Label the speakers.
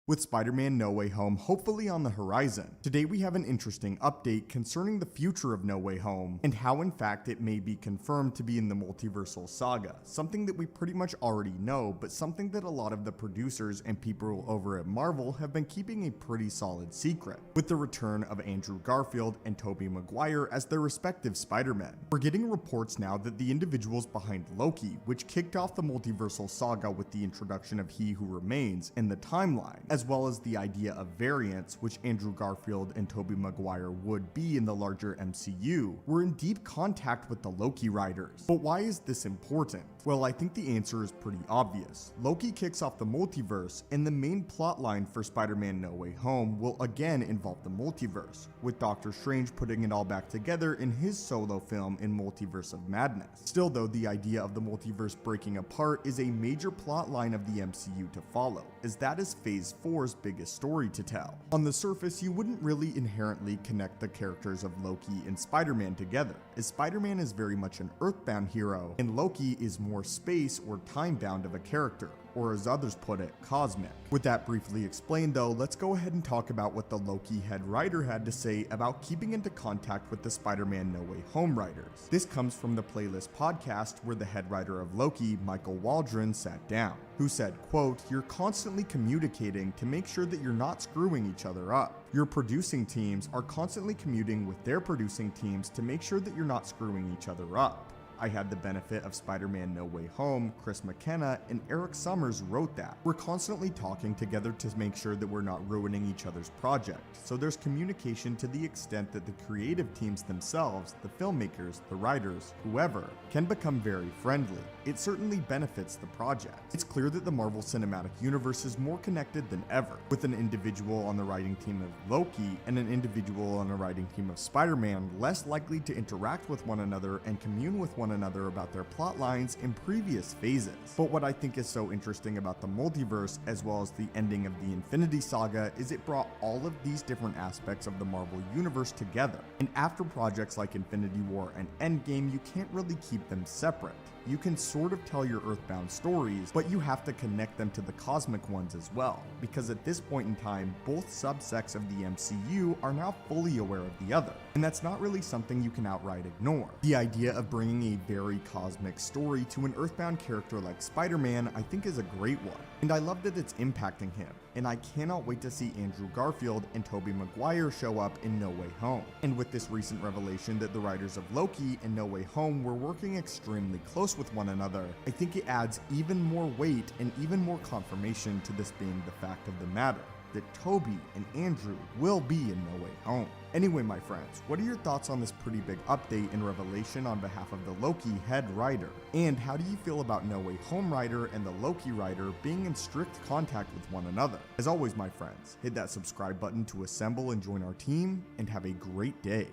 Speaker 1: With Spider-Man No Way Home hopefully on the horizon, today we have an interesting update concerning the future of No Way Home, and how in fact it may be confirmed to be in the multiversal saga, something that we pretty much already know, but something that a lot of the producers and people over at Marvel have been keeping a pretty solid secret, with the return of Andrew Garfield and Tobey Maguire as their respective Spider-Men. We're getting reports now that the individuals behind Loki, which kicked off the multiversal saga with the introduction of He Who Remains in the timeline, as well as the idea of variants, which Andrew Garfield and Tobey Maguire would be in the larger MCU, were in deep contact with the Loki writers. But why is this important? Well, I think the answer is pretty obvious. Loki kicks off the multiverse, and the main plotline for Spider-Man No Way Home will again involve the multiverse, with Doctor Strange putting it all back together in his solo film in Multiverse of Madness. Still though, the idea of the multiverse breaking apart is a major plotline of the MCU to follow, as that is Phase 4's biggest story to tell. On the surface, you wouldn't really inherently connect the characters of Loki and Spider-Man together, as Spider-Man is very much an Earthbound hero, and Loki is more space or time-bound of a character, or as others put it, cosmic. With that briefly explained though, let's go ahead and talk about what the Loki head writer had to say about keeping into contact with the Spider-Man No Way Home writers. This comes from the Playlist podcast, where the head writer of Loki, Michael Waldron, sat down, who said, quote, "You're constantly communicating to make sure that you're not screwing each other up. Your producing teams are constantly commuting with their producing teams to make sure that you're not screwing each other up. I had the benefit of Spider-Man No Way Home, Chris McKenna, and Eric Summers wrote that. We're constantly talking together to make sure that we're not ruining each other's project, so there's communication to the extent that the creative teams themselves, the filmmakers, the writers, whoever, can become very friendly. It certainly benefits the project. It's clear that the Marvel Cinematic Universe is more connected than ever, with an individual on the writing team of Loki and an individual on the writing team of Spider-Man less likely to interact with one another and commune with one another about their plot lines in previous phases. But what I think is so interesting about the multiverse, as well as the ending of the Infinity Saga, is it brought all of these different aspects of the Marvel Universe together. And after projects like Infinity War and Endgame, you can't really keep them separate. You can sort of tell your Earthbound stories, but you have to connect them to the cosmic ones as well, because at this point in time, both subsects of the MCU are now fully aware of the other, and that's not really something you can outright ignore. The idea of bringing a very cosmic story to an Earthbound character like Spider-Man, I think, is a great one, and I love that it's impacting him, and I cannot wait to see Andrew Garfield and Tobey Maguire show up in No Way Home. And with this recent revelation that the writers of Loki and No Way Home were working extremely close with one another, I think it adds even more weight and even more confirmation to this being the fact of the matter, that Tobey and Andrew will be in No Way Home. Anyway, my friends, what are your thoughts on this pretty big update and revelation on behalf of the Loki head writer? And how do you feel about No Way Home writer and the Loki writer being in strict contact with one another? As always, my friends, hit that subscribe button to assemble and join our team, and have a great day.